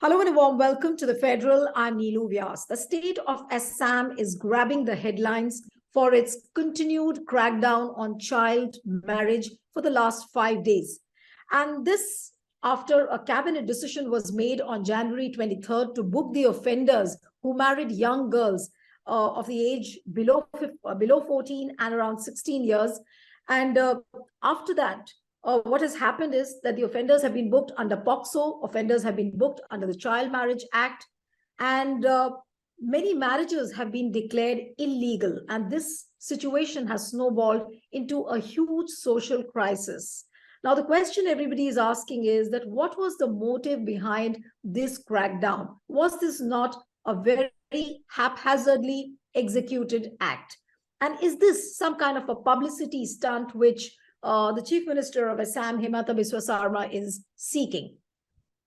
Hello and a warm welcome to the Federal. I'm Neelu Vyas. The state of Assam is grabbing the headlines for its continued crackdown on child marriage for the last 5 days. And this after a cabinet decision was made on January 23rd to book the offenders who married young girls of the age below 14 and around 16 years. And after that, what has happened is that the offenders have been booked under POCSO, offenders have been booked under the Child Marriage Act, and many marriages have been declared illegal. And this situation has snowballed into a huge social crisis. Now, the question everybody is asking is that what was the motive behind this crackdown? Was this not a very haphazardly executed act? And is this some kind of a publicity stunt which the Chief Minister of Assam, Himanta Biswa Sarma, is seeking?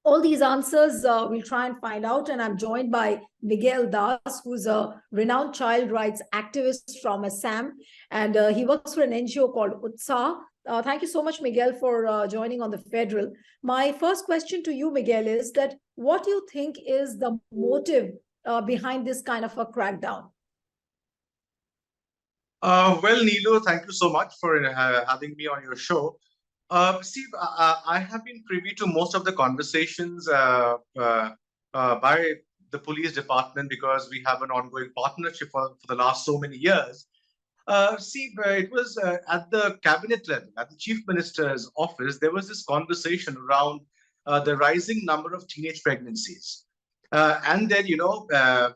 All these answers we'll try and find out. And I'm joined by Miguel, who's a renowned child rights activist from Assam. And he works for an NGO called Utsaah. Thank you so much, Miguel, for joining on the Federal. My first question to you, Miguel, is that what do you think is the motive behind this kind of a crackdown? Well, Neelu, thank you so much for having me on your show. Steve, I have been privy to most of the conversations by the police department because we have an ongoing partnership for the last so many years. It was at the cabinet level, at the chief minister's office, there was this conversation around the rising number of teenage pregnancies. And then,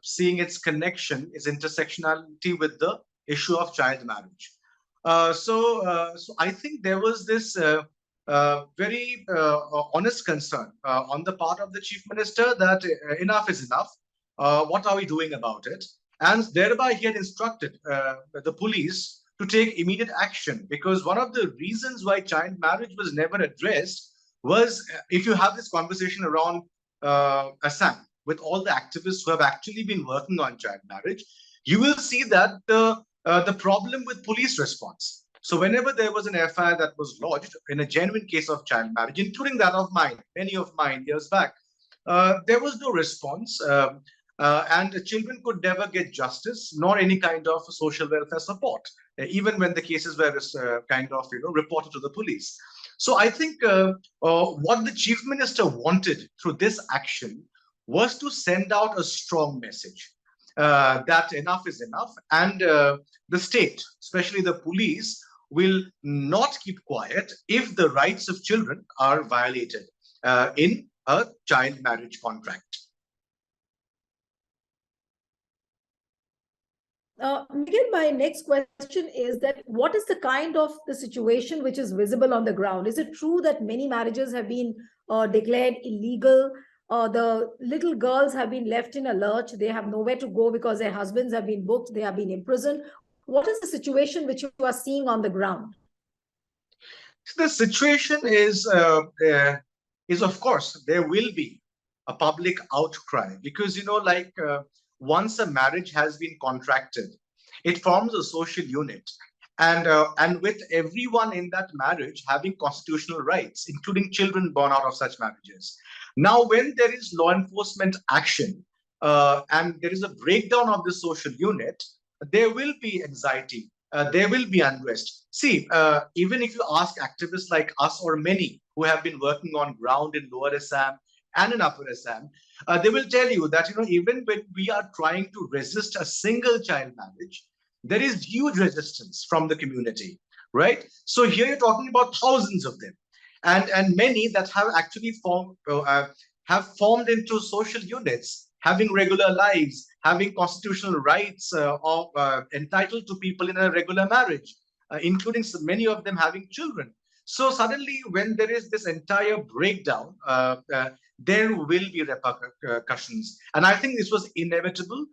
seeing its connection, its intersectionality with the issue of child marriage. So I think there was this very honest concern on the part of the chief minister that enough is enough. What are we doing about it? And thereby he had instructed the police to take immediate action, because one of the reasons why child marriage was never addressed was, if you have this conversation around Assam with all the activists who have actually been working on child marriage, you will see that the problem with police response. So whenever there was an FIR that was lodged in a genuine case of child marriage, including that of mine, many of mine years back, there was no response, and the children could never get justice nor any kind of social welfare support, even when the cases were reported to the police. So I think what the chief minister wanted through this action was to send out a strong message that enough is enough, and the state, especially the police, will not keep quiet if the rights of children are violated in a child marriage contract. Miguel, my next question is that what is the kind of the situation which is visible on the ground? Is it true that many marriages have been declared illegal? The little girls have been left in a lurch. They have nowhere to go because their husbands have been booked. They have been imprisoned. What is the situation which you are seeing on the ground? The situation is of course, there will be a public outcry because, once a marriage has been contracted, it forms a social unit. And with everyone in that marriage having constitutional rights, including children born out of such marriages. Now, when there is law enforcement action and there is a breakdown of the social unit, there will be anxiety, there will be unrest. See, even if you ask activists like us or many who have been working on ground in Lower Assam and in Upper Assam, they will tell you that, even when we are trying to resist a single child marriage, there is huge resistance from the community, right? So here you're talking about thousands of them. And many that have actually formed into social units, having regular lives, having constitutional rights entitled to people in a regular marriage, including many of them having children. So suddenly, when there is this entire breakdown, there will be repercussions. And I think this was inevitable.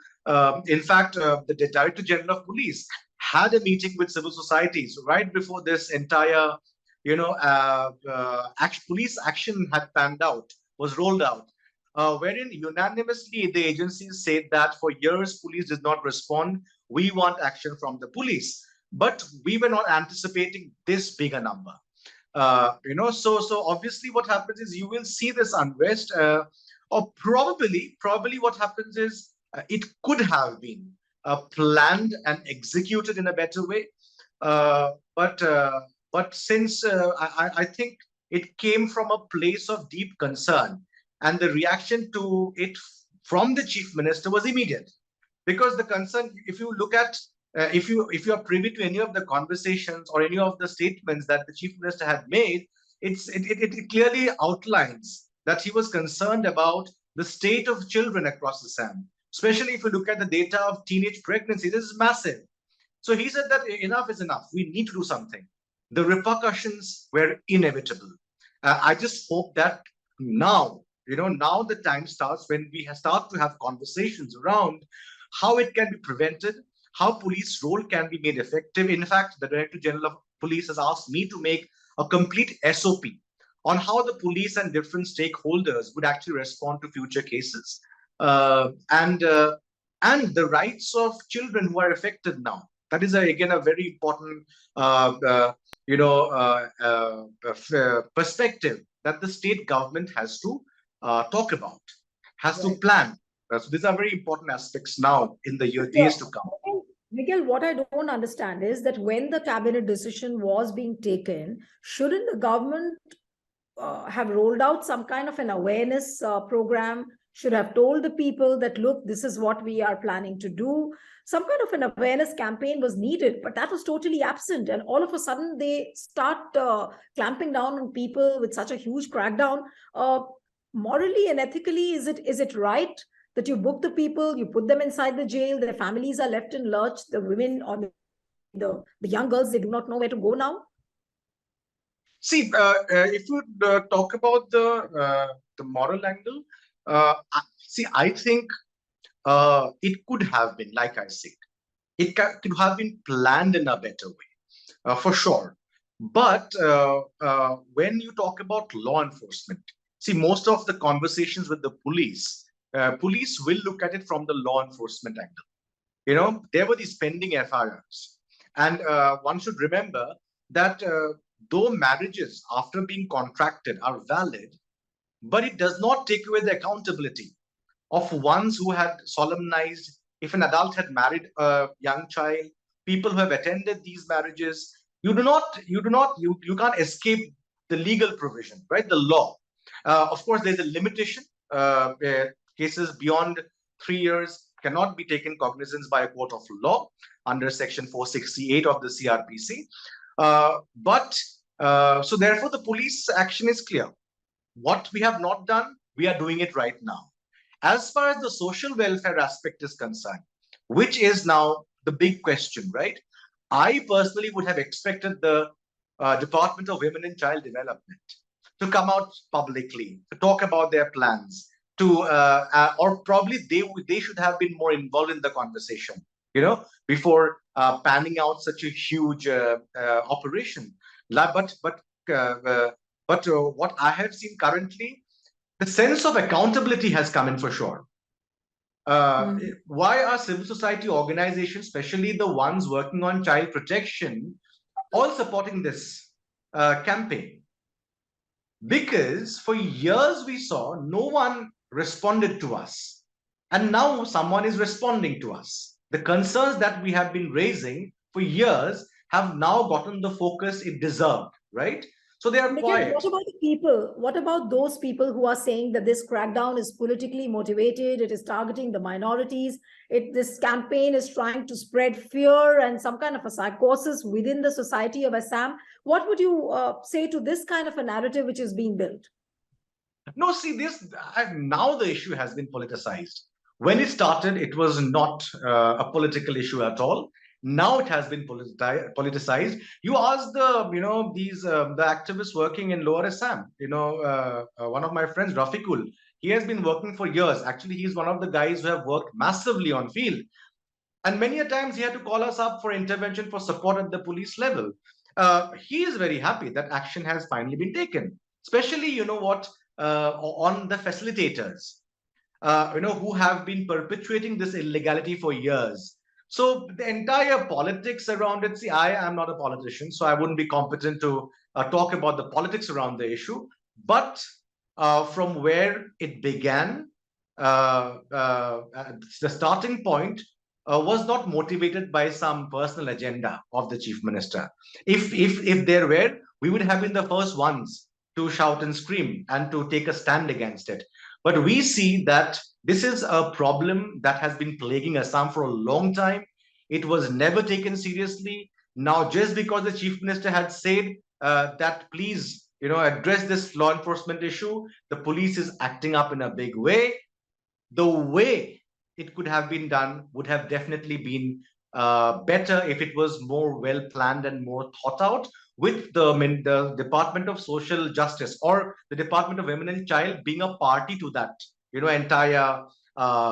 In fact, the Director General of Police had a meeting with civil societies right before this entire police action had panned out, was rolled out, wherein unanimously the agencies said that for years police did not respond. We want action from the police, but we were not anticipating this bigger number. So obviously what happens is you will see this unrest. Or probably what happens is it could have been planned and executed in a better way. Uh, but uh, but since I think it came from a place of deep concern, and the reaction to it from the chief minister was immediate, because the concern, if you look at if you are privy to any of the conversations or any of the statements that the chief minister had made, it clearly outlines that he was concerned about the state of children across Assam, especially if you look at the data of teenage pregnancy. This is massive. So he said that enough is enough. We need to do something. The repercussions were inevitable. I just hope that now, now the time starts when we start to have conversations around how it can be prevented, how police role can be made effective. In fact, the Director General of Police has asked me to make a complete SOP on how the police and different stakeholders would actually respond to future cases, and the rights of children who are affected now. That is again a very important uh, uh, perspective that the state government has to talk about, has to Right. plan. So these are very important aspects now in the Yeah. days to come. Miguel, what I don't understand is that when the cabinet decision was being taken, shouldn't the government have rolled out some kind of an awareness program, should have told the people that, look, this is what we are planning to do. Some kind of an awareness campaign was needed, but that was totally absent. And all of a sudden, they start clamping down on people with such a huge crackdown. Morally and ethically, is it right that you book the people, you put them inside the jail, their families are left in lurch, the women or the young girls, they do not know where to go now? See, if you talk about the moral angle, I think it could have been, like I said, could have been planned in a better way, for sure. But when you talk about law enforcement, see, most of the conversations with the police will look at it from the law enforcement angle. There were these pending FIRs, and one should remember that though marriages after being contracted are valid, but it does not take away the accountability of ones who had solemnized. If an adult had married a young child, people who have attended these marriages, you can't escape the legal provision, right? The law. Of course, there's a limitation. Cases beyond 3 years cannot be taken cognizance by a court of law under Section 468 of the CRPC. So therefore, the police action is clear. What we have not done, we are doing it right now. As far as the social welfare aspect is concerned, which is now the big question, right? I personally would have expected the Department of Women and Child Development to come out publicly, to talk about their plans, or probably they should have been more involved in the conversation, before panning out such a huge operation. But what I have seen currently, the sense of accountability has come in for sure. Why are civil society organizations, especially the ones working on child protection, all supporting this campaign? Because for years we saw no one responded to us, and now someone is responding to us. The concerns that we have been raising for years have now gotten the focus it deserved, right? So they are Miguel, quiet. what about the people? What about those people who are saying that this crackdown is politically motivated? It is targeting the minorities. This campaign is trying to spread fear and some kind of a psychosis within the society of Assam. What would you say to this kind of a narrative which is being built? No, see, now the issue has been politicized. When it started, it was not a political issue at all. Now it has been politicized. You ask the activists working in Lower Assam. One of my friends, Rafikul, he has been working for years. Actually, he's one of the guys who have worked massively on field. And many a times he had to call us up for intervention, for support at the police level. He is very happy that action has finally been taken, especially, on the facilitators, who have been perpetuating this illegality for years. So the entire politics around it, see, I am not a politician, so I wouldn't be competent to talk about the politics around the issue. But from where it began, the starting point was not motivated by some personal agenda of the chief minister. If there were, we would have been the first ones to shout and scream and to take a stand against it. But we see that this is a problem that has been plaguing Assam for a long time. It was never taken seriously. Now, just because the chief minister had said that please, address this law enforcement issue, the police is acting up in a big way. The way it could have been done would have definitely been better if it was more well planned and more thought out, with the Department of Social Justice or the Department of Women and Child being a party to that, entire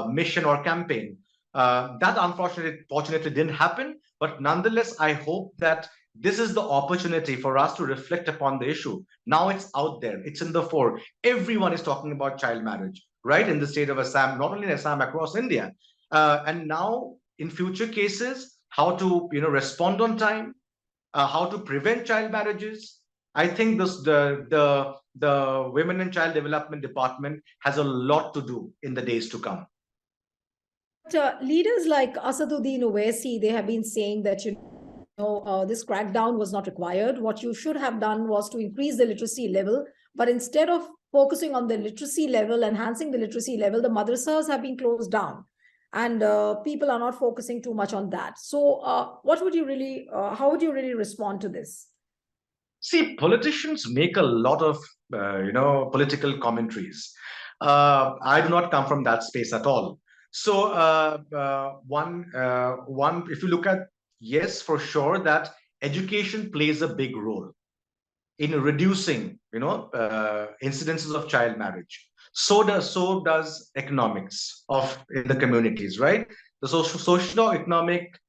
mission or campaign. That unfortunately didn't happen, but nonetheless, I hope that this is the opportunity for us to reflect upon the issue. Now it's out there, it's in the fore. Everyone is talking about child marriage, right, in the state of Assam, not only in Assam, across India. And now, in future cases, how to respond on time, how to prevent child marriages. I think the Women and Child Development Department has a lot to do in the days to come. But leaders like Asaduddin Owaisi, they have been saying that this crackdown was not required. What you should have done was to increase the literacy level. But instead of focusing on the literacy level, enhancing the literacy level, the madrasas have been closed down. And people are not focusing too much on that. So how would you really respond to this? See, politicians make a lot of, political commentaries. I do not come from that space at all. So one, if you look at, yes, for sure, that education plays a big role in reducing, incidences of child marriage. So does economics of in the communities, right? The socio-economic,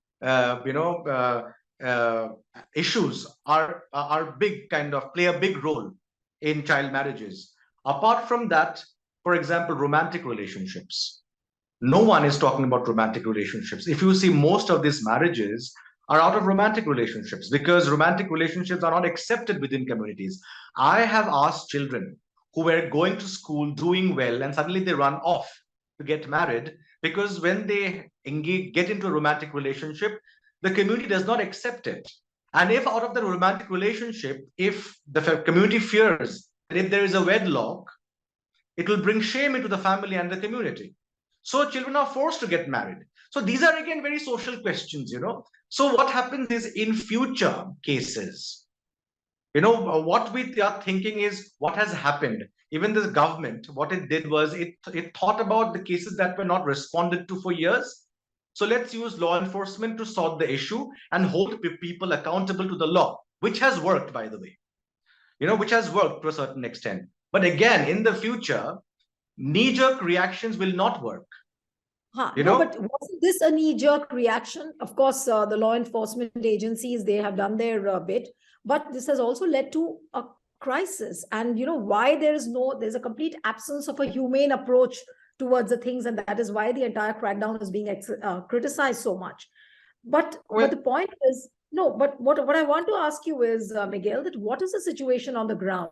issues are big, kind of play a big role in child marriages. Apart from that, for example, romantic relationships. No one is talking about romantic relationships. If you see, most of these marriages are out of romantic relationships because romantic relationships are not accepted within communities. I have asked children who were going to school, doing well, and suddenly they run off to get married because when they get into a romantic relationship, the community does not accept it. And if out of the romantic relationship, if the community fears that if there is a wedlock, it will bring shame into the family and the community. So children are forced to get married. So these are again very social questions, So what happens is in future cases, what we are thinking is what has happened. Even the government, what it did was it thought about the cases that were not responded to for years. So let's use law enforcement to solve the issue and hold people accountable to the law, which has worked, by the way, which has worked to a certain extent. But again, in the future, knee-jerk reactions will not work. No, but wasn't this a knee-jerk reaction? Of course, the law enforcement agencies, they have done their bit, but this has also led to a crisis. And why there's a complete absence of a humane approach towards the things, and that is why the entire crackdown is being criticized so much. But the point is, no, but what I want to ask you is, Miguel, that what is the situation on the ground?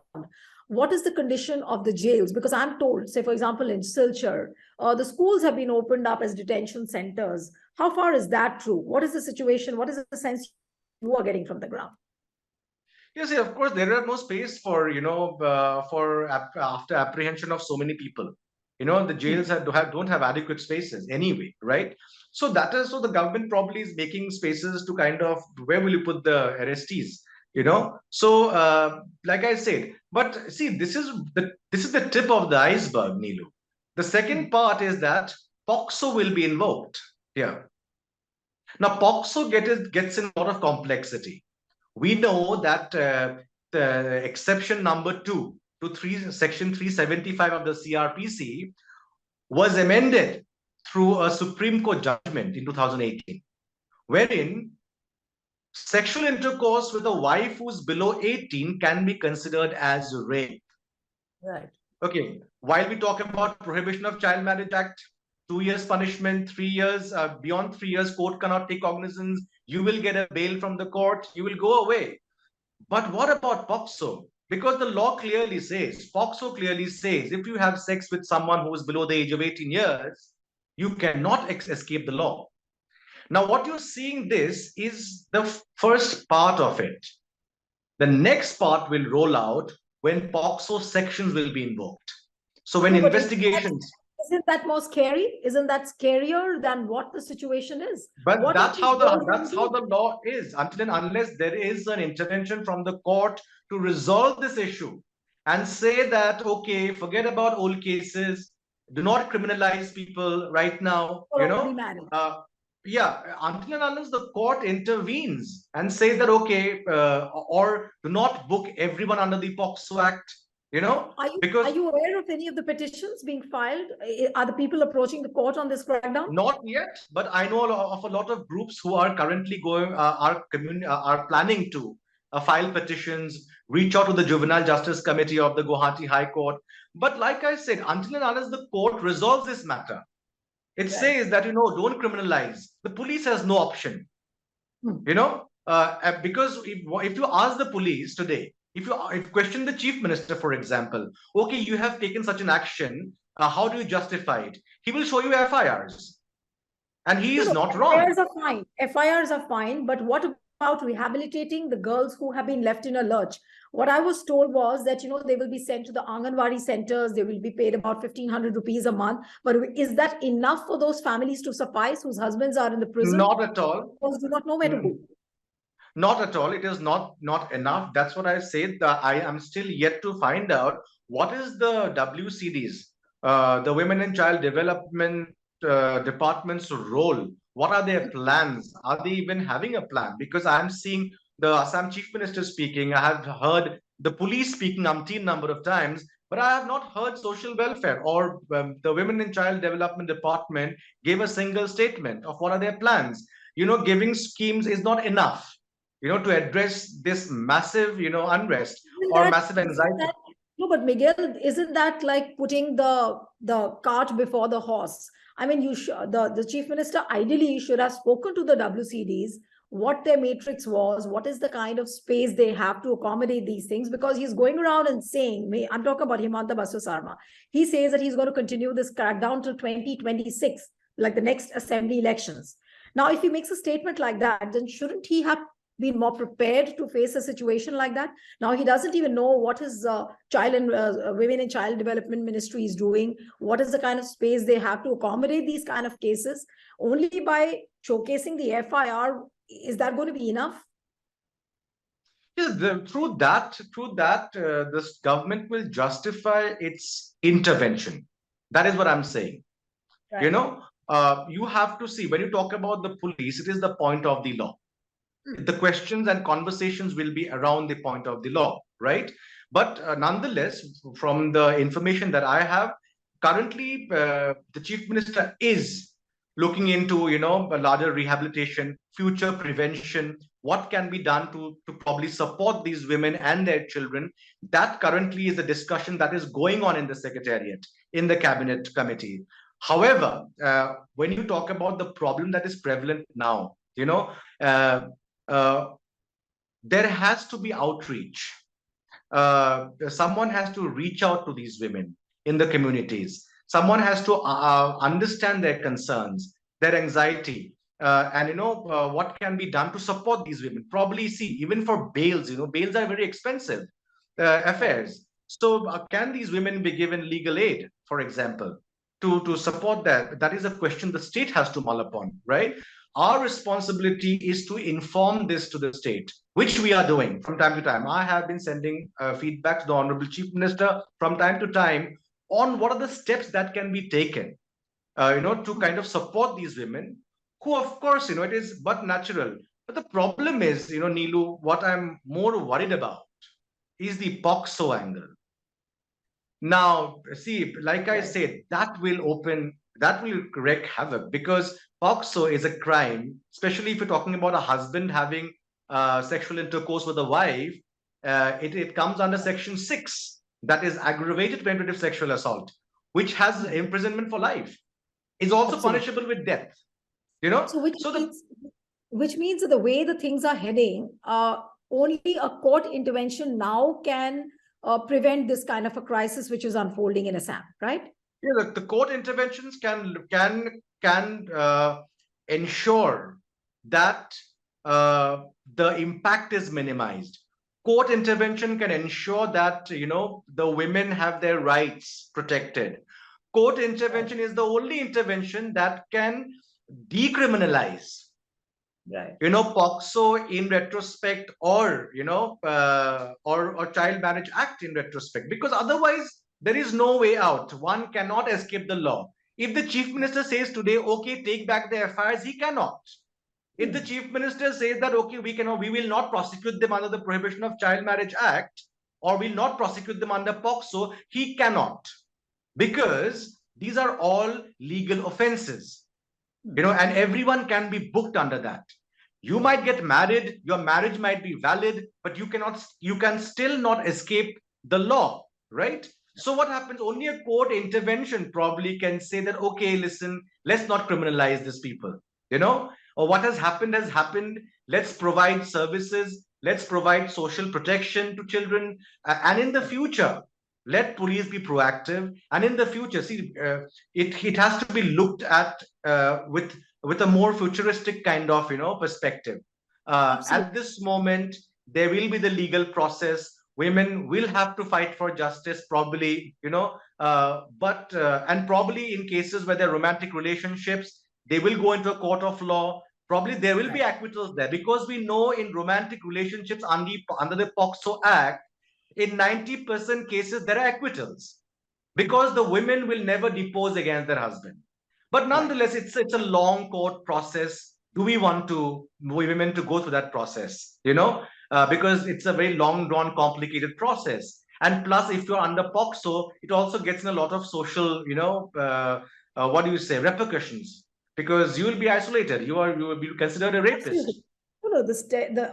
What is the condition of the jails? Because I'm told, say, for example, in Silchar, the schools have been opened up as detention centers. How far is that true? What is the situation? What is the sense you are getting from the ground? Yes, of course, there are no space for, after apprehension of so many people. The jails don't have adequate spaces anyway, right? So the government probably is making spaces to kind of, where will you put the arrestees? So like I said, but see, this is the tip of the iceberg, Neelu. The second part is that POCSO will be invoked here. Now, POCSO gets in a lot of complexity. We know that the exception number 2 to section 375 of the CRPC was amended through a Supreme Court judgment in 2018, wherein sexual intercourse with a wife who's below 18 can be considered as rape. Right. Okay. While we talk about Prohibition of Child Marriage Act, 2 years punishment, 3 years, beyond 3 years, court cannot take cognizance. You will get a bail from the court. You will go away. But what about POCSO? Because the law clearly says, POCSO clearly says, if you have sex with someone who is below the age of 18 years, you cannot escape the law. Now, what you're seeing this is the first part of it. The next part will roll out when POCSO sections will be invoked. So when No, but investigations... Isn't that more scary? Isn't that scarier than what the situation is? But What that's if how these girls the law is, until and unless there is an intervention from the court to resolve this issue and say that, okay, forget about old cases, do not criminalize people right now, are already married? Yeah, until and unless the court intervenes and says that, okay, or do not book everyone under the POCSO Act, Are you aware of any of the petitions being filed? Are the people approaching the court on this crackdown? Not yet, but I know of a lot of groups who are currently are planning to file petitions, reach out to the Juvenile Justice Committee of the Guwahati High Court. But like I said, until and unless the court resolves this matter, it says that, don't criminalize. The police has no option, because if you ask the police today, if you question the chief minister, for example, okay, you have taken such an action, how do you justify it? He will show you FIRs. And he is not wrong. FIRs are fine. FIRs are fine. But what about rehabilitating the girls who have been left in a lurch? What I was told was that, they will be sent to the Anganwadi centers. They will be paid about 1,500 rupees a month. But is that enough for those families to suffice whose husbands are in the prison? Not at all. Because do not know where to go. Not at all. It is not enough. That's what I said. I am still yet to find out what is the WCD's, the Women and Child Development Department's role. What are their plans? Are they even having a plan? Because I am seeing the Assam Chief Minister speaking. I have heard the police speaking umpteen number of times, but I have not heard social welfare or the Women and Child Development Department gave a single statement of what are their plans. Giving schemes is not enough, to address this massive, unrest or massive anxiety. No, but Miguel, isn't that like putting the cart before the horse? I mean, the chief minister ideally should have spoken to the WCDs, what their matrix was, what is the kind of space they have to accommodate these things, because he's going around and saying, I'm talking about Himanta Biswa Sarma. He says that he's going to continue this crackdown till 2026, like the next assembly elections. Now, if he makes a statement like that, then shouldn't he have been more prepared to face a situation like that? Now he doesn't even know what his Women and Child Development Ministry is doing, what is the kind of space they have to accommodate these kind of cases. Only by showcasing the FIR, is that going to be enough? Yes, through that, this government will justify its intervention. That is what I'm saying. Right. You have to see, when you talk about the police, it is the point of the law. The questions and conversations will be around the point of the law, right? But nonetheless, from the information that I have, currently the chief minister is looking into, a larger rehabilitation, future prevention, what can be done to probably support these women and their children. That currently is a discussion that is going on in the secretariat, in the cabinet committee. However, when you talk about the problem that is prevalent now, there has to be outreach. Someone has to reach out to these women in the communities. Someone has to understand their concerns, their anxiety, and what can be done to support these women. Probably, see, even for bails, bails are very expensive affairs. So can these women be given legal aid, for example, to support that? That is a question the state has to mull upon, right? Our responsibility is to inform this to the state, which we are doing from time to time. I have been sending feedback to the Honorable Chief Minister from time to time on what are the steps that can be taken, to kind of support these women who, of course, it is but natural. But the problem is, Neelu, what I'm more worried about is the POCSO angle. Now, see, like I said, that will wreak havoc, because POCSO is a crime, especially if you're talking about a husband having sexual intercourse with a wife. It comes under Section 6, that is aggravated penetrative sexual assault, which has imprisonment for life. It's also punishable with death. Which means that the way the things are heading, only a court intervention now can prevent this kind of a crisis which is unfolding in Assam, right? Yeah, the court interventions can ensure that the impact is minimized. Court intervention can ensure that the women have their rights protected. Court intervention is the only intervention that can decriminalize. Right. POCSO in retrospect, or or Child Marriage Act in retrospect, because otherwise there is no way out. One cannot escape the law. If the chief minister says today, okay, take back the FIRs, he cannot. If the chief minister says that, okay, we will not prosecute them under the Prohibition of Child Marriage Act, or will not prosecute them under POCSO, he cannot, because these are all legal offenses. And everyone can be booked under that. You might get married, your marriage might be valid, but you can still not escape the law, right? So what happens? Only a court intervention probably can say that, okay, listen, let's not criminalize these people, or what has happened. Let's provide services, let's provide social protection to children, and in the future, let police be proactive. And in the future, see, it has to be looked at with a more futuristic kind of perspective. At this moment, there will be the legal process. Women will have to fight for justice, probably, but and probably in cases where there are romantic relationships, they will go into a court of law. Probably there will be acquittals there, because we know in romantic relationships under the POCSO Act, in 90% cases, there are acquittals, because the women will never depose against their husband. But nonetheless, it's a long court process. Do we want women to go through that process? Because it's a very long, drawn, complicated process. And plus, if you're under POCSO, it also gets in a lot of social, repercussions, because you will be isolated. You will be considered a rapist. Absolutely.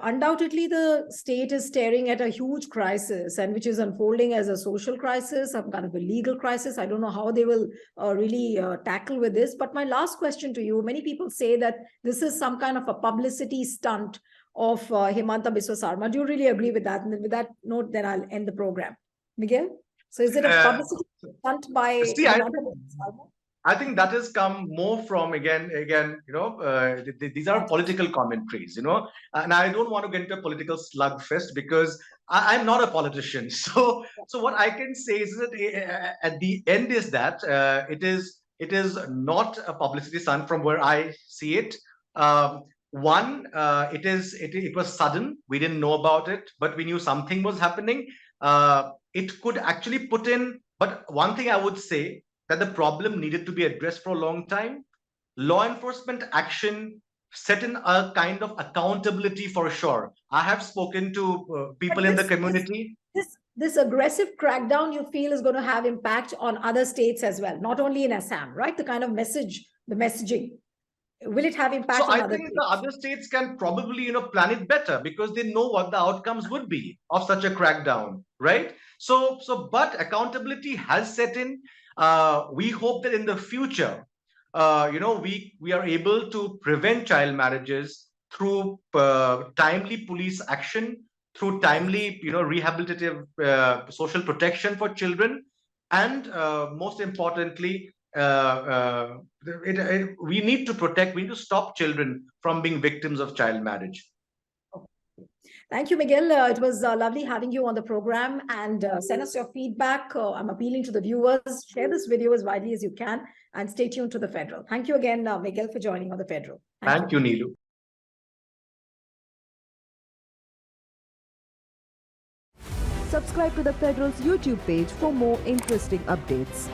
Undoubtedly, the state is staring at a huge crisis, and which is unfolding as a social crisis, some kind of a legal crisis. I don't know how they will really tackle with this. But my last question to you, many people say that this is some kind of a publicity stunt of Himanta Biswa Sarma. Do you really agree with that? And with that note, then I'll end the program. Miguel? So is it a publicity stunt by Himanta Biswa Sarma? I think that has come more from, again, these are political commentaries, and I don't want to get into a political slugfest, because I'm not a politician. So what I can say is that at the end is that it is not a publicity stunt from where I see it. One, it was sudden. We didn't know about it, but we knew something was happening. It could actually put in, but one thing I would say, that the problem needed to be addressed for a long time. Law enforcement action set in a kind of accountability for sure. I have spoken to people in the community. This aggressive crackdown, you feel, is going to have impact on other states as well, not only in Assam, right? The kind of messaging. Will it have impact on other states? So I think the other states can probably, plan it better, because they know what the outcomes would be of such a crackdown, right? But accountability has set in. We hope that in the future, we are able to prevent child marriages through timely police action, through timely, rehabilitative social protection for children, and most importantly, we need to stop children from being victims of child marriage. Thank you, Miguel. It was lovely having you on the program, and send us your feedback. I'm appealing to the viewers. Share this video as widely as you can, and stay tuned to The Federal. Thank you again, Miguel, for joining on The Federal. Thank you, Neelu. Subscribe to The Federal's YouTube page for more interesting updates.